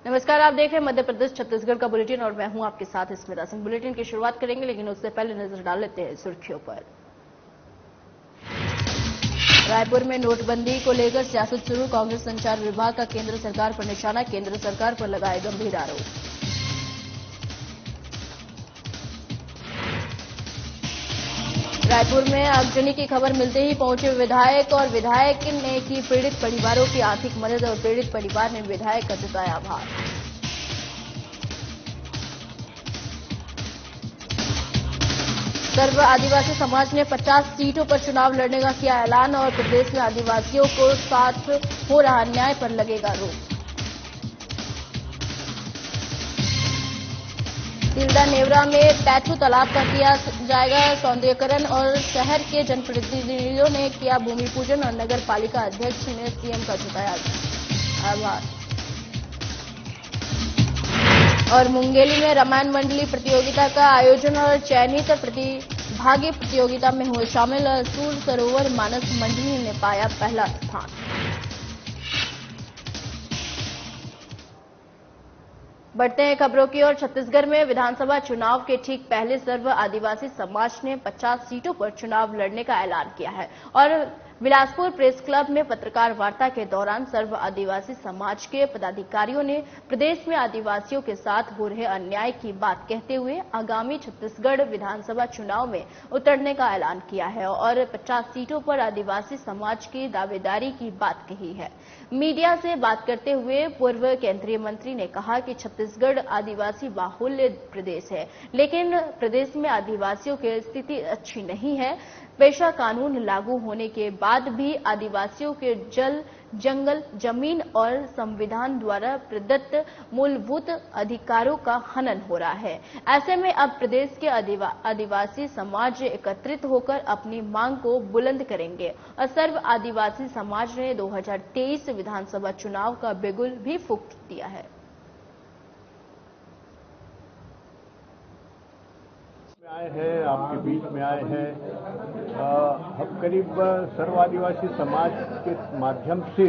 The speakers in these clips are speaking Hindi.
नमस्कार, आप देख रहे हैं मध्य प्रदेश छत्तीसगढ़ का बुलेटिन और मैं हूं आपके साथ स्मिता सिंह। बुलेटिन की शुरुआत करेंगे, लेकिन उससे पहले नजर डाल लेते हैं सुर्खियों पर। रायपुर में नोटबंदी को लेकर सियासत शुरू, कांग्रेस संचार विभाग का केंद्र सरकार पर निशाना, केंद्र सरकार पर लगाए गंभीर आरोप। रायपुर में आगजनी की खबर मिलते ही पहुंचे विधायक और विधायक ने की पीड़ित परिवारों की आर्थिक मदद और पीड़ित परिवार ने विधायक का जताया आभार। सर्व आदिवासी समाज ने 50 सीटों पर चुनाव लड़ने का किया ऐलान और प्रदेश में आदिवासियों को साथ हो रहा अन्याय पर लगेगा रोक। तिल्दा नेवरा में पैथू तालाब का किया जाएगा सौंदर्यीकरण और शहर के जनप्रतिनिधियों ने किया भूमि पूजन और नगर पालिका अध्यक्ष ने सीएम का जताया आभार। और मुंगेली में रामायण मंडली प्रतियोगिता का आयोजन और चयनित प्रतिभागी प्रतियोगिता में हुए शामिल, सूर सरोवर मानस मंडली ने पाया पहला स्थान। बढ़ते हैं खबरों की ओर। छत्तीसगढ़ में विधानसभा चुनाव के ठीक पहले सर्व आदिवासी समाज ने 50 सीटों पर चुनाव लड़ने का ऐलान किया है और बिलासपुर प्रेस क्लब में पत्रकार वार्ता के दौरान सर्व आदिवासी समाज के पदाधिकारियों ने प्रदेश में आदिवासियों के साथ हो रहे अन्याय की बात कहते हुए आगामी छत्तीसगढ़ विधानसभा चुनाव में उतरने का ऐलान किया है और 50 सीटों पर आदिवासी समाज की दावेदारी की बात कही है। मीडिया से बात करते हुए पूर्व केंद्रीय मंत्री ने कहा कि छत्तीसगढ़ आदिवासी बाहुल्य प्रदेश है, लेकिन प्रदेश में आदिवासियों की स्थिति अच्छी नहीं है। पेशा कानून लागू होने के बाद भी आदिवासियों के जल, जंगल, जमीन और संविधान द्वारा प्रदत्त मूलभूत अधिकारों का हनन हो रहा है। ऐसे में अब प्रदेश के आदिवासी समाज एकत्रित होकर अपनी मांग को बुलंद करेंगे और सर्व आदिवासी समाज ने 2023 विधानसभा चुनाव का बिगुल भी फूंक दिया है। आए हैं, आपके बीच में आए हैं। हम करीब सर्व आदिवासी समाज के माध्यम से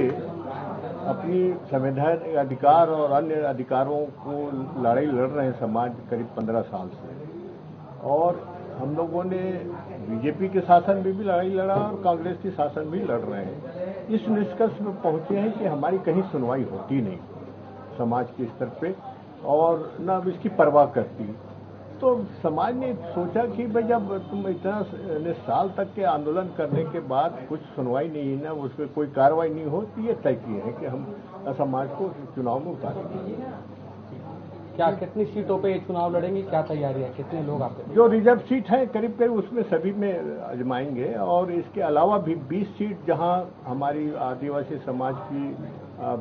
अपनी संवैधानिक अधिकार और अन्य अधिकारों को लड़ाई लड़ रहे हैं समाज करीब 15 साल से। और हम लोगों ने बीजेपी के शासन में भी लड़ाई लड़ा और कांग्रेस के शासन भी लड़ रहे हैं। इस निष्कर्ष में पहुंचे हैं कि हमारी कहीं सुनवाई होती नहीं समाज के स्तर पे और न अब इसकी परवाह करती। तो समाज ने सोचा कि भाई जब तुम इतना साल तक के आंदोलन करने के बाद कुछ सुनवाई नहीं है ना, उस पर कोई कार्रवाई नहीं हो, तो ये तय किए हैं कि हम समाज को चुनाव में उतारेंगे। क्या कितनी सीटों पे चुनाव लड़ेंगे, क्या तैयारी है, कितने लोग आपके? जो रिजर्व सीट है करीब करीब उसमें सभी में आजमाएंगे और इसके अलावा भी 20 सीट जहां हमारी आदिवासी समाज की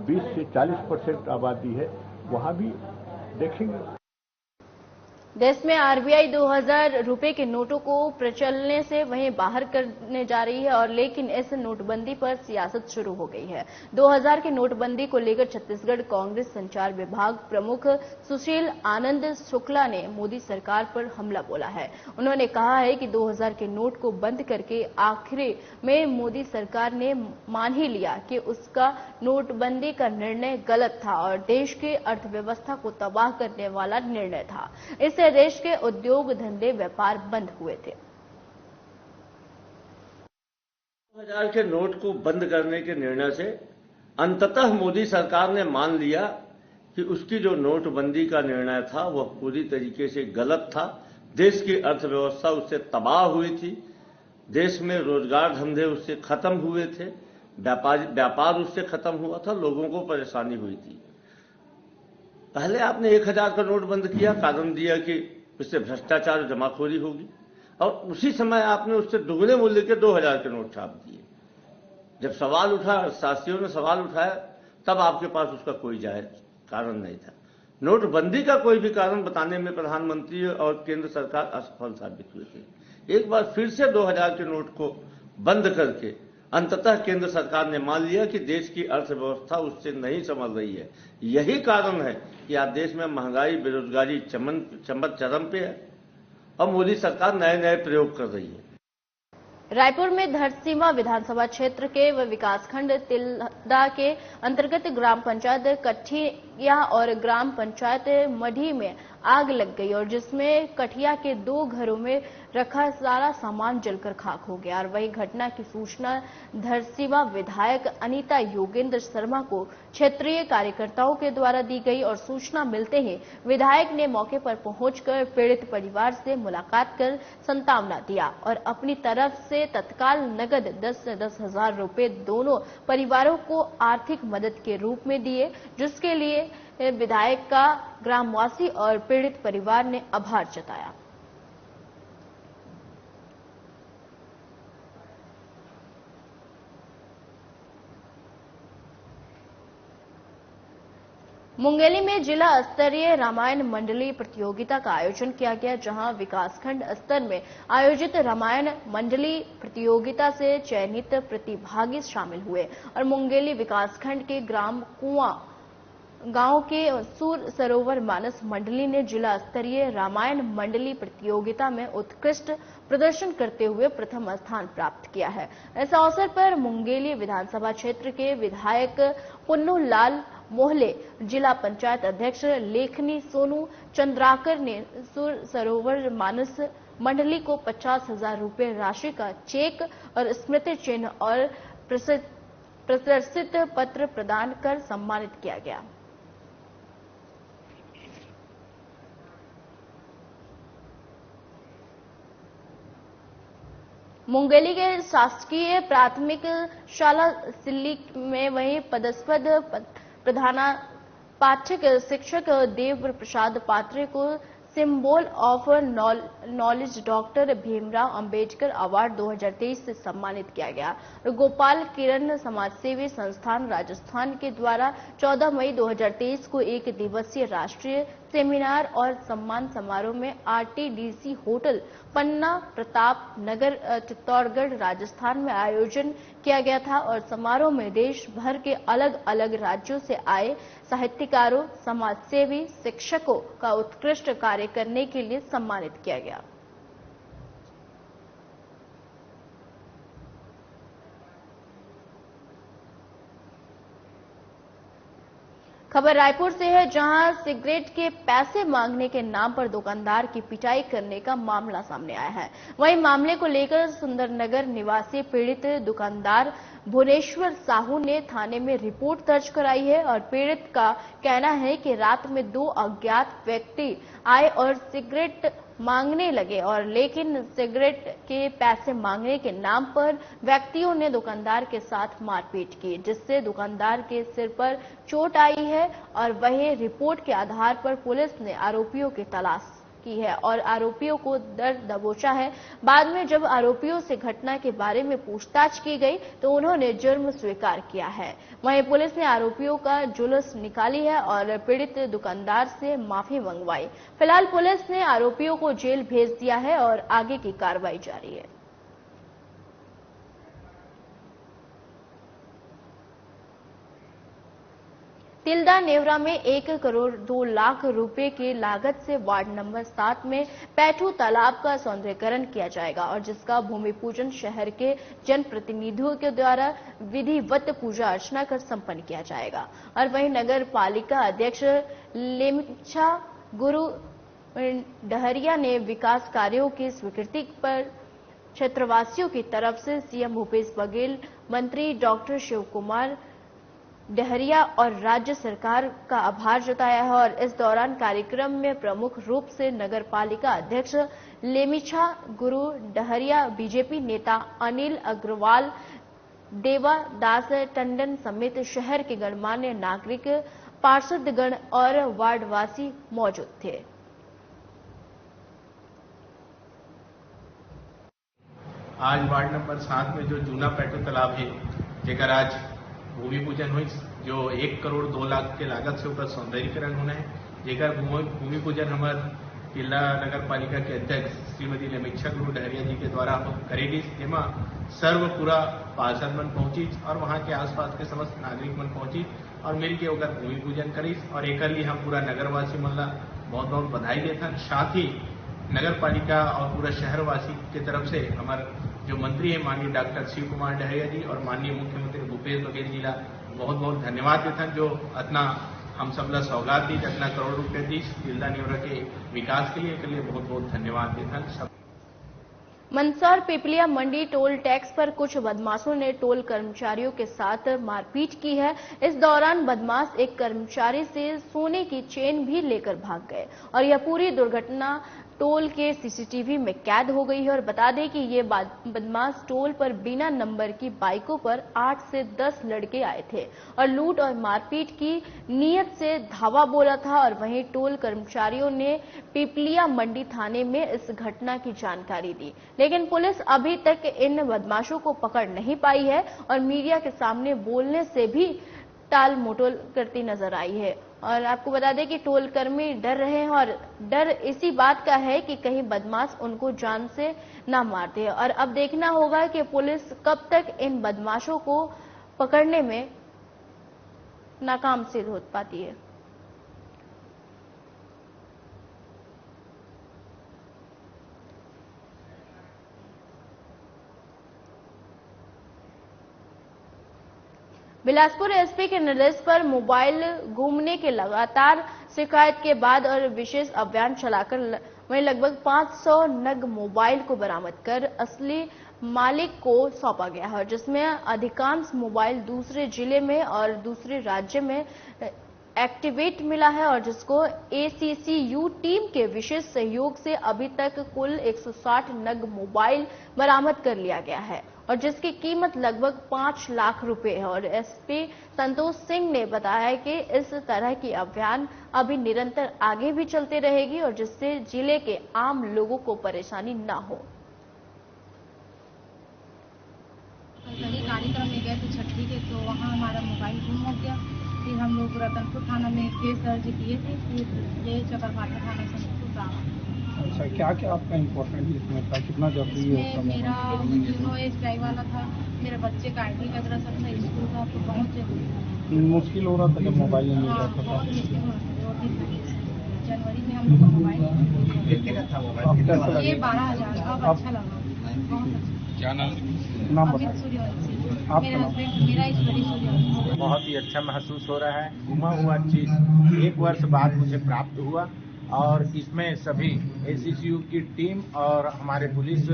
20 से 40% आबादी है वहां भी देखेंगे। देश में आरबीआई 2000 रुपए के नोटों को प्रचलने से वहीं बाहर करने जा रही है और लेकिन इस नोटबंदी पर सियासत शुरू हो गई है। 2000 की नोटबंदी को लेकर छत्तीसगढ़ कांग्रेस संचार विभाग प्रमुख सुशील आनंद शुक्ला ने मोदी सरकार पर हमला बोला है। उन्होंने कहा है कि 2000 के नोट को बंद करके आखिर में मोदी सरकार ने मान ही लिया कि उसका नोटबंदी का निर्णय गलत था और देश की अर्थव्यवस्था को तबाह करने वाला निर्णय था। इससे देश के उद्योग धंधे व्यापार बंद हुए थे। 2000 के नोट को बंद करने के निर्णय से अंततः मोदी सरकार ने मान लिया कि उसकी जो नोटबंदी का निर्णय था वह पूरी तरीके से गलत था। देश की अर्थव्यवस्था उससे तबाह हुई थी, देश में रोजगार धंधे उससे खत्म हुए थे, व्यापार उससे खत्म हुआ था, लोगों को परेशानी हुई थी। पहले आपने 1000 का नोट बंद किया, कारण दिया कि उससे भ्रष्टाचार जमाखोरी होगी और उसी समय आपने उससे दुगने मूल्य के 2000 के नोट छाप दिए। जब सवाल उठा, शासियों ने सवाल उठाया, तब आपके पास उसका कोई जायज कारण नहीं था। नोटबंदी का कोई भी कारण बताने में प्रधानमंत्री और केंद्र सरकार असफल साबित हुए थे। एक बार फिर से 2000 के नोट को बंद करके अंततः केंद्र सरकार ने मान लिया कि देश की अर्थव्यवस्था उससे नहीं संभल रही है। यही कारण है कि आज देश में महंगाई, बेरोजगारी चरम पे है और मोदी सरकार नए नए प्रयोग कर रही है। रायपुर में धरसीमा विधानसभा क्षेत्र के विकासखंड तिल्दा के अंतर्गत ग्राम पंचायत कठिया और ग्राम पंचायत मढ़ी में आग लग गई और जिसमें कठिया के 2 घरों में रखा सारा सामान जलकर खाक हो गया। और वही घटना की सूचना धरसीमा विधायक अनीता योगेंद्र शर्मा को क्षेत्रीय कार्यकर्ताओं के द्वारा दी गई और सूचना मिलते ही विधायक ने मौके पर पहुंचकर पीड़ित परिवार से मुलाकात कर सांत्वना दिया और अपनी तरफ से तत्काल नगद 10-10 हजार रुपए दोनों परिवारों को आर्थिक मदद के रूप में दिए, जिसके लिए विधायक का ग्रामवासी और पीड़ित परिवार ने आभार जताया। मुंगेली में जिला स्तरीय रामायण मंडली प्रतियोगिता का आयोजन किया गया, जहां विकासखंड स्तर में आयोजित रामायण मंडली प्रतियोगिता से चयनित प्रतिभागी शामिल हुए और मुंगेली विकासखंड के ग्राम कुआं गांव के सूर सरोवर मानस मंडली ने जिला स्तरीय रामायण मंडली प्रतियोगिता में उत्कृष्ट प्रदर्शन करते हुए प्रथम स्थान प्राप्त किया है। इस अवसर पर मुंगेली विधानसभा क्षेत्र के विधायक पुन्नू लाल मोहले, जिला पंचायत अध्यक्ष लेखनी सोनू चंद्राकर ने सूर सरोवर मानस मंडली को 50,000 रुपए राशि का चेक और स्मृति चिन्ह और प्रदर्शित पत्र प्रदान कर सम्मानित किया गया। मुंगेली के शासकीय प्राथमिक शाला सिल्ली में वही पदस्पद प्रधानापाठक शिक्षक देव प्रसाद पात्रे को symbol of knowledge doctor Bhimrao Ambedkar award 2023 से सम्मानित किया गया। गोपाल किरण समाजसेवी संस्थान राजस्थान के द्वारा 14 मई 2023 को 1 दिवसीय राष्ट्रीय सेमिनार और सम्मान समारोह में आरटीडीसी होटल पन्ना प्रताप नगर चित्तौड़गढ़ राजस्थान में आयोजन किया गया था और समारोह में देश भर के अलग अलग राज्यों से आए साहित्यकारों, समाजसेवी, शिक्षकों का उत्कृष्ट कार्य करने के लिए सम्मानित किया गया। खबर रायपुर से है, जहां सिगरेट के पैसे मांगने के नाम पर दुकानदार की पिटाई करने का मामला सामने आया है। वहीं मामले को लेकर सुंदरनगर निवासी पीड़ित दुकानदार भुवनेश्वर साहू ने थाने में रिपोर्ट दर्ज कराई है और पीड़ित का कहना है कि रात में 2 अज्ञात व्यक्ति आए और सिगरेट मांगने लगे और लेकिन सिगरेट के पैसे मांगने के नाम पर व्यक्तियों ने दुकानदार के साथ मारपीट की, जिससे दुकानदार के सिर पर चोट आई है और वही रिपोर्ट के आधार पर पुलिस ने आरोपियों की तलाश की है और आरोपियों को दर दबोचा है। बाद में जब आरोपियों से घटना के बारे में पूछताछ की गई तो उन्होंने जुर्म स्वीकार किया है। वहीं पुलिस ने आरोपियों का जुलूस निकाली है और पीड़ित दुकानदार से माफी मंगवाई। फिलहाल पुलिस ने आरोपियों को जेल भेज दिया है और आगे की कार्रवाई जारी है। तिल्दा नेवरा में 1 करोड़ 2 लाख रुपए की लागत से वार्ड नंबर 7 में पैठू तालाब का सौंदर्यीकरण किया जाएगा और जिसका भूमि पूजन शहर के जनप्रतिनिधियों के द्वारा विधिवत पूजा अर्चना कर संपन्न किया जाएगा। और वहीं नगर पालिका अध्यक्ष लेमिछा गुरु डहरिया ने विकास कार्यों की स्वीकृति पर क्षेत्रवासियों की तरफ से सीएम भूपेश बघेल, मंत्री डॉक्टर शिव कुमार डहरिया और राज्य सरकार का आभार जताया है। और इस दौरान कार्यक्रम में प्रमुख रूप से नगर पालिका अध्यक्ष लेमिछा गुरु डहरिया, बीजेपी नेता अनिल अग्रवाल, देवादास टंडन समेत शहर के गणमान्य नागरिक, पार्षदगण और वार्डवासी मौजूद थे। आज वार्ड नंबर 7 में जो जूना पैठू तालाब है, जेकर आज भूमि पूजन हुई, जो 1 करोड़ 2 लाख के लागत से ऊपर सौंदर्यीकरण होना है, जेकर भूमि पूजन हमार तिल्दा नगर पालिका के अध्यक्ष श्रीमती लेमिछा गुरु डहरिया जी के द्वारा करेगी। जेमा सर्व पूरा पार्षद मन पहुंची और वहां के आसपास के समस्त नागरिक मन पहुंची और मिलके ओकर भूमि पूजन करी और एक लिए हम पूरा नगरवासी मन ला बहुत बहुत बधाई देथन। साथ ही नगर पालिका और पूरा शहरवासी के तरफ से हमार जो मंत्री है माननीय डॉक्टर शिव कुमार डहरिया जी और माननीय मुख्यमंत्री भूपेश बघेल जी ला बहुत बहुत धन्यवाद देथन, जो इतना हम सब ला सौगात दी, इतना करोड़ रुपये दी जिला निवरा के विकास के लिए बहुत बहुत धन्यवाद देथन। मंदसौर पिपलिया मंडी टोल टैक्स पर कुछ बदमाशों ने टोल कर्मचारियों के साथ मारपीट की है। इस दौरान बदमाश एक कर्मचारी से सोने की चेन भी लेकर भाग गए और यह पूरी दुर्घटना टोल के सीसीटीवी में कैद हो गई है। और बता दें कि ये बदमाश टोल पर बिना नंबर की बाइकों पर 8 से 10 लड़के आए थे और लूट और मारपीट की नीयत से धावा बोला था। और वहीं टोल कर्मचारियों ने पिपलिया मंडी थाने में इस घटना की जानकारी दी, लेकिन पुलिस अभी तक इन बदमाशों को पकड़ नहीं पाई है और मीडिया के सामने बोलने से भी टाल मटोल करती नजर आई है। और आपको बता दें कि टोल कर्मी डर रहे हैं और डर इसी बात का है कि कहीं बदमाश उनको जान से ना मार दे। और अब देखना होगा कि पुलिस कब तक इन बदमाशों को पकड़ने में नाकाम सिद्ध हो पाती है। बिलासपुर एसपी के निर्देश पर मोबाइल घूमने के लगातार शिकायत के बाद और विशेष अभियान चलाकर वहीं लगभग 500 नग मोबाइल को बरामद कर असली मालिक को सौंपा गया है, जिसमें अधिकांश मोबाइल दूसरे जिले में और दूसरे राज्य में एक्टिवेट मिला है और जिसको एसीसीयू टीम के विशेष सहयोग से अभी तक कुल 160 नग मोबाइल बरामद कर लिया गया है और जिसकी कीमत लगभग 5 लाख रुपए है। और एसपी संतोष सिंह ने बताया कि इस तरह की अभियान अभी निरंतर आगे भी चलते रहेगी और जिससे जिले के आम लोगों को परेशानी न हो। कहीं कार्यक्रम में गए थे छठी के, तो वहाँ हमारा मोबाइल गुम हो गया। फिर हम लोग रतनपुर थाना में केस दर्ज किए थे, फिर ये चकरभाटा थाना से अच्छा, क्या क्या आपका इम्पोर्टेंट इसमें था, कितना जरूरी है? मेरा यूनो एसबीआई वाला था, मेरे बच्चे का ID वगैरह सब था, स्कूल था, तो बहुत जरूरी मुश्किल हो रहा था जब मोबाइल नहीं मिल रहा था। बहुत मुश्किल हो रहा था। जनवरी में हम लोग का मोबाइल ये 12,000 अब अच्छा लगा, बहुत अच्छा। क्या नाम अमित सूर्यवंशी, मेरे हस्बैंड, मेरा ईश्वरी सूर्यवंशी। बहुत ही अच्छा महसूस हो रहा है। गुमा हुआ चीज 1 वर्ष बाद मुझे प्राप्त हुआ और इसमें सभी एसीसीयू की टीम और हमारे पुलिस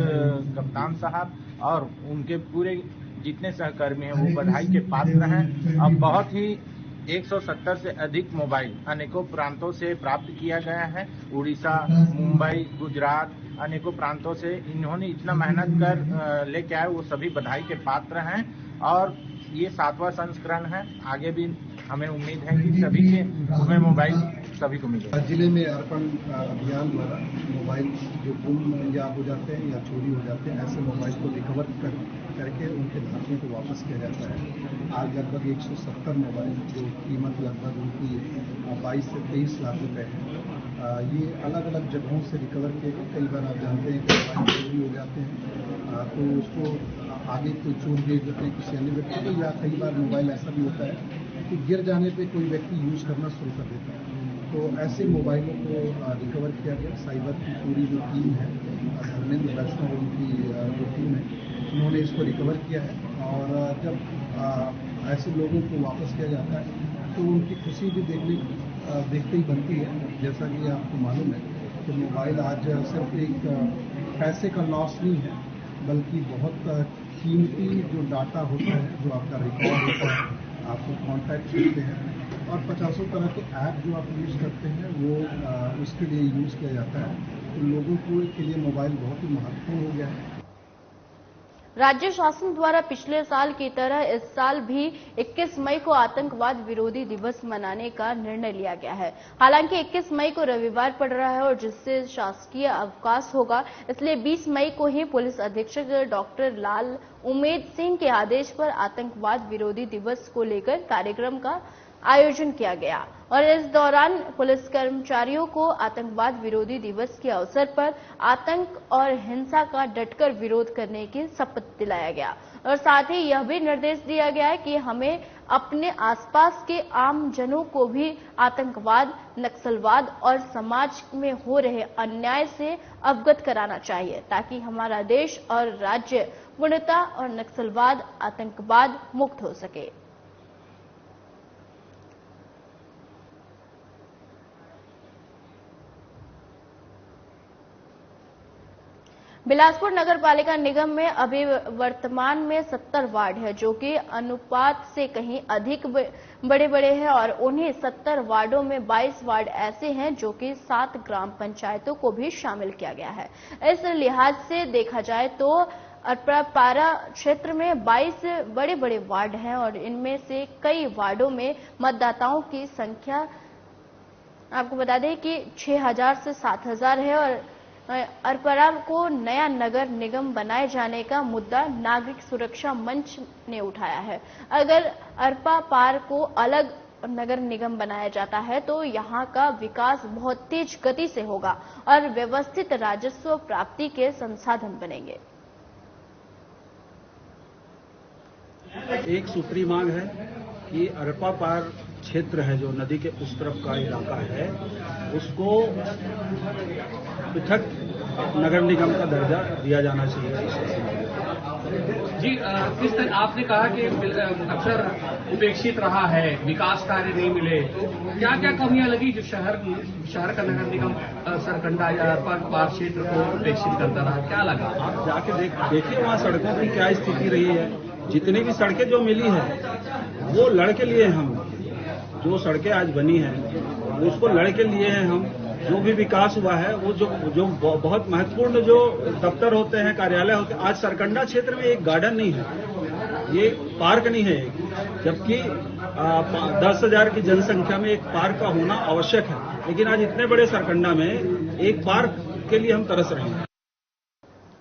कप्तान साहब और उनके पूरे जितने सहकर्मी हैं वो बधाई के पात्र हैं। अब बहुत ही 170 से अधिक मोबाइल अनेकों प्रांतों से प्राप्त किया गया है। उड़ीसा, मुंबई, गुजरात, अनेकों प्रांतों से इन्होंने इतना मेहनत कर लेके आए, वो सभी बधाई के पात्र हैं। और ये 7वां संस्करण है, आगे भी हमें उम्मीद है कि सभी के हमें मोबाइल सभी को मिलेगा। जिले में अर्पण अभियान द्वारा मोबाइल जो गुम या हो जाते हैं या चोरी हो जाते हैं, ऐसे मोबाइल को रिकवर करके उनके धारकों को वापस किया जाता है। आज लगभग 170 मोबाइल जो कीमत लगभग उनकी 22 से 23 लाख रुपए है, ये अलग अलग जगहों से रिकवर किए गए। कई बार आप जानते हैं कि मोबाइल चोरी हो जाते हैं तो उसको आगे कोई चोर भेज देते हैं किसी अन्य व्यक्ति को, या कई बार मोबाइल ऐसा भी होता है कि गिर जाने पे कोई व्यक्ति यूज करना शुरू कर देता है। तो ऐसे मोबाइलों को रिकवर किया गया। साइबर की पूरी जो टीम है, धर्मेंद्र वैष्णव उनकी जो टीम है, उन्होंने इसको रिकवर किया है। और जब ऐसे लोगों को वापस किया जाता है तो उनकी खुशी भी देखते ही बनती है। जैसा कि आपको मालूम है कि मोबाइल आज सिर्फ एक पैसे का लॉस नहीं है, बल्कि बहुत कीमती जो डाटा होता है, जो आपका रिकॉर्ड होता है, आपको कॉन्टैक्ट करते हैं और 50 तरह के ऐप जो आप यूज़ करते हैं वो उसके लिए यूज़ किया जाता है। तो लोगों के लिए मोबाइल बहुत ही महत्वपूर्ण हो गया है। राज्य शासन द्वारा पिछले साल की तरह इस साल भी 21 मई को आतंकवाद विरोधी दिवस मनाने का निर्णय लिया गया है। हालांकि 21 मई को रविवार पड़ रहा है और जिससे शासकीय अवकाश होगा, इसलिए 20 मई को ही पुलिस अधीक्षक डॉक्टर लाल उमेद सिंह के आदेश पर आतंकवाद विरोधी दिवस को लेकर कार्यक्रम का आयोजन किया गया और इस दौरान पुलिस कर्मचारियों को आतंकवाद विरोधी दिवस के अवसर पर आतंक और हिंसा का डटकर विरोध करने की शपथ दिलाया गया और साथ ही यह भी निर्देश दिया गया है कि हमें अपने आसपास के आम जनों को भी आतंकवाद, नक्सलवाद और समाज में हो रहे अन्याय से अवगत कराना चाहिए, ताकि हमारा देश और राज्य पूर्णतः और नक्सलवाद, आतंकवाद मुक्त हो सके। बिलासपुर नगर पालिका निगम में अभी वर्तमान में 70 वार्ड है, जो कि अनुपात से कहीं अधिक बड़े हैं और उन्हीं 70 वार्डों में 22 वार्ड ऐसे हैं जो कि 7 ग्राम पंचायतों को भी शामिल किया गया है। इस लिहाज से देखा जाए तो अरपा-पारा क्षेत्र में 22 बड़े वार्ड हैं और इनमें से कई वार्डों में मतदाताओं की संख्या आपको बता दें कि 6000 से 7000 है और अरपरा को नया नगर निगम बनाए जाने का मुद्दा नागरिक सुरक्षा मंच ने उठाया है। अगर अरपा पार को अलग नगर निगम बनाया जाता है तो यहां का विकास बहुत तेज गति से होगा और व्यवस्थित राजस्व प्राप्ति के संसाधन बनेंगे। एक सूत्री मांग है कि अरपा पार क्षेत्र है जो नदी के उस तरफ का इलाका है, उसको पृथक नगर निगम का दर्जा दिया जाना चाहिए। जी, किस तरह आपने कहा कि अक्सर उपेक्षित रहा है, विकास कार्य नहीं मिले, तो क्या क्या कमियां लगी जो शहर का नगर निगम सरकंडा या पार क्षेत्र को उपेक्षित करता रहा? क्या लगा? आप जाके देखिए वहाँ सड़कों की क्या स्थिति रही है। जितनी भी सड़कें जो मिली है वो लड़के लिए हम, जो सड़कें आज बनी हैं उसको लड़के लिए हैं हम। जो भी विकास हुआ है वो जो बहुत महत्वपूर्ण जो दफ्तर होते हैं, कार्यालय होते हैं, आज सरकंडा क्षेत्र में एक गार्डन नहीं है, ये पार्क नहीं है, जबकि 10,000 की जनसंख्या में एक पार्क का होना आवश्यक है। लेकिन आज इतने बड़े सरकंडा में एक पार्क के लिए हम तरस रहे हैं।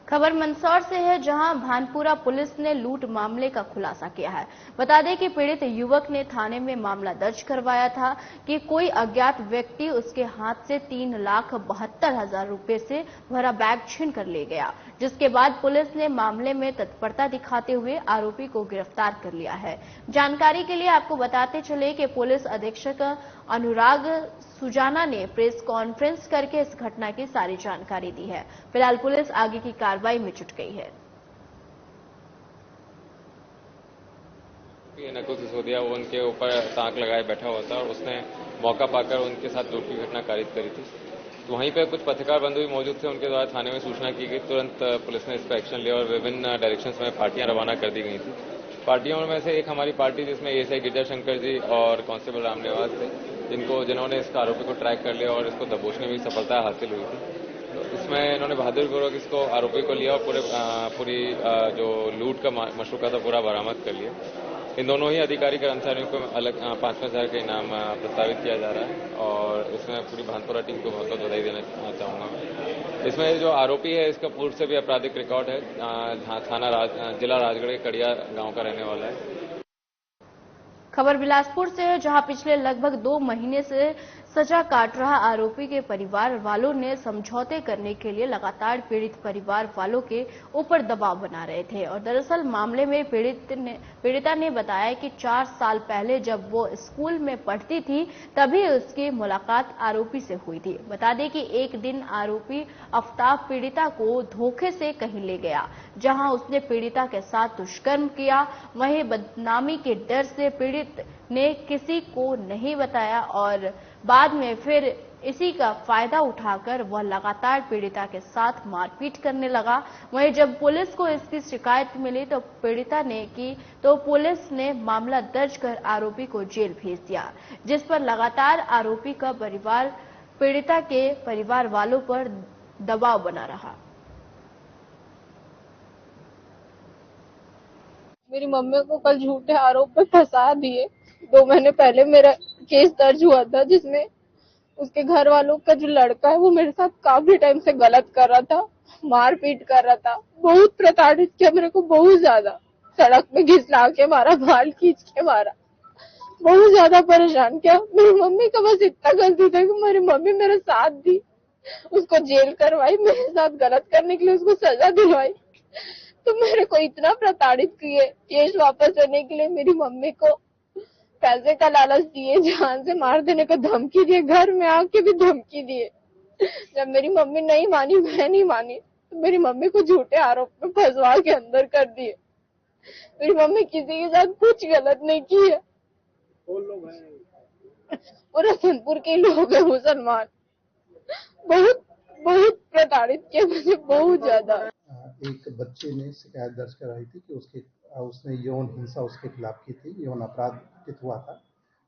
खबर मंदसौर से है, जहां भानपुरा पुलिस ने लूट मामले का खुलासा किया है। बता दें कि पीड़ित युवक ने थाने में मामला दर्ज करवाया था कि कोई अज्ञात व्यक्ति उसके हाथ से 3,72,000 रुपए से भरा बैग छीन कर ले गया, जिसके बाद पुलिस ने मामले में तत्परता दिखाते हुए आरोपी को गिरफ्तार कर लिया है। जानकारी के लिए आपको बताते चले कि पुलिस अधीक्षक अनुराग सुजाना ने प्रेस कॉन्फ्रेंस करके इस घटना की सारी जानकारी दी है। फिलहाल पुलिस आगे की कार्रवाई में जुट गई है। नकुल सिसोदिया वो उनके ऊपर ताक लगाए बैठा हुआ था और उसने मौका पाकर उनके साथ लूट की घटना कारित करी थी। तो वहीं पे कुछ पत्रकार बंधु भी मौजूद थे, उनके द्वारा थाने में सूचना की गई। तुरंत पुलिस ने इस पर एक्शन लिया और विभिन्न डायरेक्शंस में पार्टियां रवाना कर दी गई थी। पार्टियों में से एक हमारी पार्टी जिसमें एएसआई गिरजा शंकर जी और कांस्टेबल राम निवास थे, जिन्होंने इस आरोपी को ट्रैक कर लिया और इसको दबोचने में सफलता हासिल हुई थी। तो इसमें इन्होंने बहादुरपूर्वक इसको आरोपी को लिया और पूरी जो लूट का मशरूका था पूरा बरामद कर लिया। इन दोनों ही अधिकारी कर्मचारियों को अलग 5,000 का इनाम प्रस्तावित किया जा रहा है और इसमें पूरी भानपुरा टीम को बहुत बहुत बधाई देना चाहूंगा। इसमें जो आरोपी है इसका पूर्व से भी आपराधिक रिकॉर्ड है, जिला राजगढ़ के कड़िया गांव का रहने वाला है। खबर बिलासपुर से है, जहां पिछले लगभग 2 महीने से सजा काट रहा आरोपी के परिवार वालों ने समझौते करने के लिए लगातार पीड़ित परिवार वालों के ऊपर दबाव बना रहे थे और दरअसल मामले में पीड़िता ने बताया कि 4 साल पहले जब वो स्कूल में पढ़ती थी तभी उसकी मुलाकात आरोपी से हुई थी। बता दें कि एक दिन आरोपी आफ्ताब पीड़िता को धोखे से कहीं ले गया, जहां उसने पीड़िता के साथ दुष्कर्म किया। वहीं बदनामी के डर से पीड़ित ने किसी को नहीं बताया और बाद में फिर इसी का फायदा उठाकर वह लगातार पीड़िता के साथ मारपीट करने लगा। वहीं जब पुलिस को इसकी शिकायत मिली तो पीड़िता ने की तो पुलिस ने मामला दर्ज कर आरोपी को जेल भेज दिया, जिस पर लगातार आरोपी का परिवार पीड़िता के परिवार वालों पर दबाव बना रहा। मेरी मम्मी को कल झूठे आरोप में फंसा दिए। 2 महीने पहले मेरा केस दर्ज हुआ था जिसमें उसके घर वालों का जो लड़का है वो मेरे साथ काफी टाइम से गलत कर रहा था, मारपीट कर रहा था, बहुत प्रताड़ित किया मेरे को, बहुत ज्यादा सड़क पे घिसला के मारा, बाल खींच के मारा, बहुत ज्यादा परेशान किया। मेरी मम्मी का बस इतना गलती था कि मेरी मम्मी मेरा साथ दी, उसको जेल करवाई, मेरे साथ गलत करने के लिए उसको सजा दिलवाई। तो मेरे को इतना प्रताड़ित किए केस वापस लेने के लिए मेरी मम्मी को पैसे का लालच दिए, जान से मार देने का धमकी दिए, घर में आके भी धमकी दिए। जब मेरी मम्मी नहीं मानी, मैं नहीं मानी, तो मेरी मम्मी को झूठे आरोप में फंसवा के अंदर कर दिए। मेरी मम्मी किसी के साथ कुछ गलत नहीं की है। लोग हैं, वो रतनपुर के लोग हैं, मुसलमान। बहुत बहुत प्रताड़ित किया मुझे, बहुत ज्यादा। एक बच्चे ने शिकायत दर्ज कराई थी कि उसने यौन हिंसा उसके खिलाफ की थी, यौन अपराध घटित हुआ था।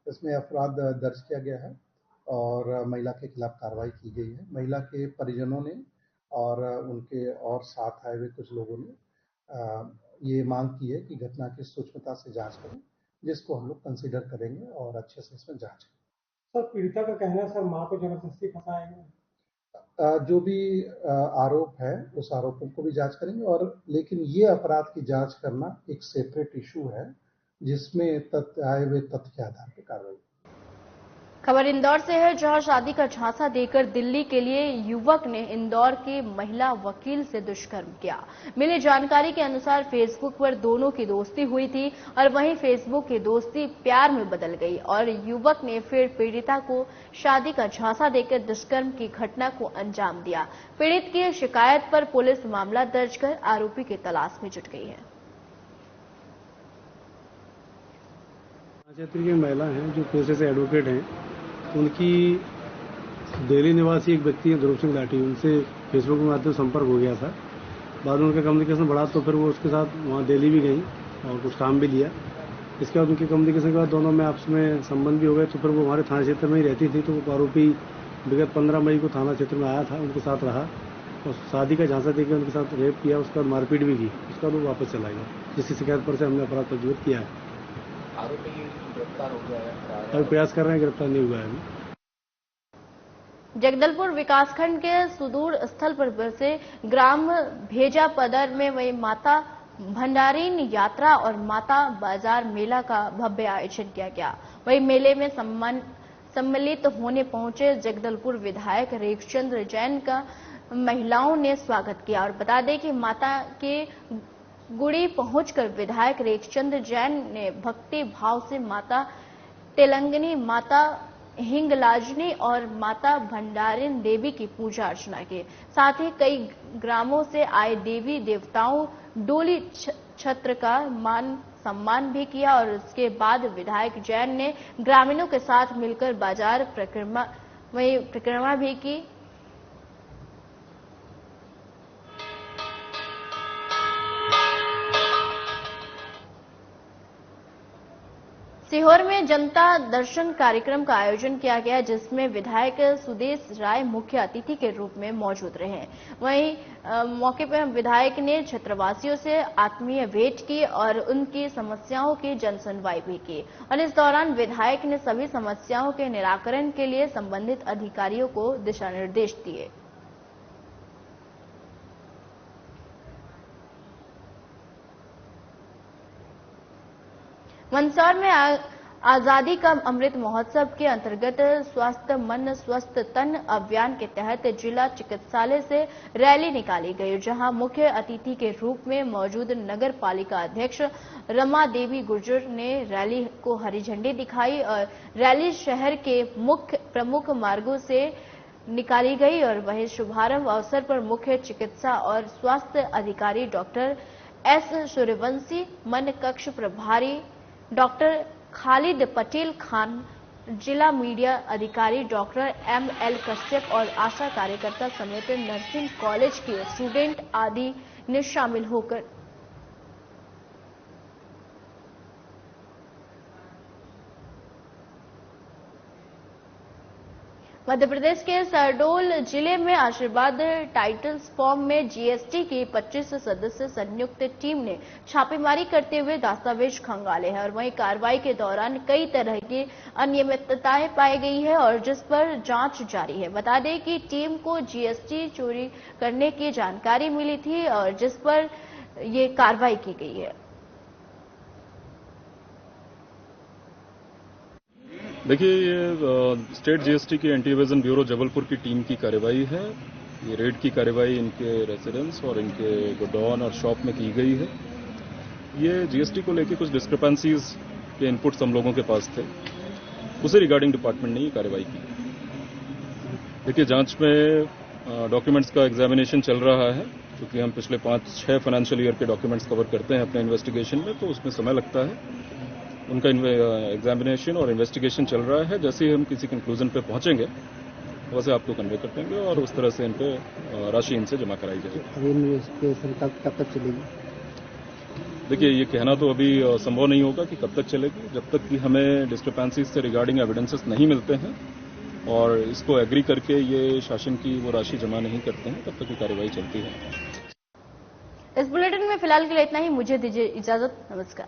इसमें अपराध दर्ज किया गया है और महिला के खिलाफ कार्रवाई की गई है। महिला के परिजनों ने और उनके और साथ आए हुए कुछ लोगों ने ये मांग की है कि घटना की सूक्ष्मता से जांच करें, जिसको हम लोग कंसीडर करेंगे और अच्छे से इसमें जांच करें। सर, पीड़िता का कहना है सर मां को जबरदस्ती फंसाया गया। जो भी आरोप है उस आरोपों को भी जांच करेंगे, और लेकिन ये अपराध की जांच करना एक सेपरेट इशू है, जिसमें आए हुए तथ्य के आधार पर कार्रवाई। खबर इंदौर से है, जहां शादी का झांसा देकर दिल्ली के लिए युवक ने इंदौर के महिला वकील से दुष्कर्म किया। मिली जानकारी के अनुसार फेसबुक पर दोनों की दोस्ती हुई थी और वहीं फेसबुक की दोस्ती प्यार में बदल गई और युवक ने फिर पीड़िता को शादी का झांसा देकर दुष्कर्म की घटना को अंजाम दिया। पीड़ित की शिकायत पर पुलिस मामला दर्ज कर आरोपी की तलाश में जुट गई है। क्षेत्र की महिला हैं जो पेशे से एडवोकेट हैं, उनकी दिल्ली निवासी एक व्यक्ति है ध्रुव सिंह लाठी, उनसे फेसबुक के माध्यम से संपर्क हो गया था। बाद में उनका कम्युनिकेशन बढ़ा तो फिर वो उसके साथ वहाँ दिल्ली भी गई और कुछ काम भी लिया। इसके बाद उनके कम्युनिकेशन के बाद दोनों में आपस में संबंध भी हो गए। तो फिर वो हमारे थाना क्षेत्र में ही रहती थी, तो वो आरोपी विगत 15 मई को थाना क्षेत्र में आया था, उनके साथ रहा और शादी का झांसा देकर उनके साथ रेप किया, उसके बाद मारपीट भी की। उसके बाद वो वापस चला गया, जिसकी शिकायत पर से हमने अपराध पंजीकृत किया है। आरोपी गिरफ्तार हो गया है, अभी प्रयास कर रहे हैं, गिरफ्तार नहीं हुआ है अभी। जगदलपुर विकासखंड के सुदूर स्थल पर बसे ग्राम भेजा पदर में वही माता भंडारीन यात्रा और माता बाजार मेला का भव्य आयोजन किया गया। वही मेले में सम्मिलित होने पहुंचे जगदलपुर विधायक रेखचंद्र जैन का महिलाओं ने स्वागत किया और बता दें कि माता के गुड़ी पहुंचकर विधायक रेखचंद्र जैन ने भक्ति भाव से माता तेलंगनी, माता हिंगलाजनी और माता भंडारिन देवी की पूजा अर्चना की। साथ ही कई ग्रामों से आए देवी देवताओं डोली छत्र का मान सम्मान भी किया और उसके बाद विधायक जैन ने ग्रामीणों के साथ मिलकर बाजार परिक्रमा भी की। सीहोर में जनता दर्शन कार्यक्रम का आयोजन किया गया, जिसमें विधायक सुदेश राय मुख्य अतिथि के रूप में मौजूद रहे। वहीं मौके पर विधायक ने क्षेत्रवासियों से आत्मीय भेंट की और उनकी समस्याओं की जनसुनवाई भी की और इस दौरान विधायक ने सभी समस्याओं के निराकरण के लिए संबंधित अधिकारियों को दिशा निर्देश दिए। मंदसौर में आजादी का अमृत महोत्सव के अंतर्गत स्वस्थ मन स्वस्थ तन अभियान के तहत जिला चिकित्सालय से रैली निकाली गई, जहां मुख्य अतिथि के रूप में मौजूद नगर पालिका अध्यक्ष रमा देवी गुर्जर ने रैली को हरी झंडी दिखाई और रैली शहर के मुख्य प्रमुख मार्गों से निकाली गई और वहीं शुभारंभ अवसर पर मुख्य चिकित्सा और स्वास्थ्य अधिकारी डॉक्टर एस सूर्यवंशी, मन कक्ष प्रभारी डॉक्टर खालिद पटेल खान, जिला मीडिया अधिकारी डॉक्टर ML कश्यप और आशा कार्यकर्ता समेत नर्सिंग कॉलेज के स्टूडेंट आदि ने शामिल होकर मध्य प्रदेश के शहडोल जिले में आशीर्वाद टाइटल्स फॉर्म में जीएसटी की 25 सदस्य संयुक्त टीम ने छापेमारी करते हुए दस्तावेज खंगाले हैं और वहीं कार्रवाई के दौरान कई तरह की अनियमितताएं पाई गई है और जिस पर जांच जारी है। बता दें कि टीम को जीएसटी चोरी करने की जानकारी मिली थी और जिस पर ये कार्रवाई की गई है। देखिए, ये स्टेट जीएसटी की एंटी इवेजन ब्यूरो जबलपुर की टीम की कार्रवाई है। ये रेड की कार्रवाई इनके रेसिडेंस और इनके गोडाउन और शॉप में की गई है। ये जीएसटी को लेकर कुछ डिस्क्रिपेंसीज के इनपुट्स हम लोगों के पास थे, उसे रिगार्डिंग डिपार्टमेंट ने ये कार्रवाई की। देखिए, जांच में डॉक्यूमेंट्स का एग्जामिनेशन चल रहा है, क्योंकि हम पिछले 5-6 फाइनेंशियल ईयर के डॉक्यूमेंट्स कवर करते हैं अपने इन्वेस्टिगेशन में, तो उसमें समय लगता है। उनका एग्जामिनेशन और इन्वेस्टिगेशन चल रहा है। जैसे ही हम किसी कंक्लूजन पे पहुंचेंगे वैसे आपको कन्वे कर देंगे और उस तरह से इन पे राशि इनसे जमा कराई जाएगी। अभी इन्वेस्टिगेशन कब तक चलेगी? देखिए, ये कहना तो अभी संभव नहीं होगा कि कब तक चलेगी, जब तक कि हमें डिस्क्रिपेंसीज से रिगार्डिंग एविडेंसेस नहीं मिलते हैं और इसको एग्री करके ये शासन की वो राशि जमा नहीं करते हैं, तब तक ये कार्रवाई चलती है। इस बुलेटिन में फिलहाल के लिए इतना ही। मुझे दीजिए इजाजत। नमस्कार।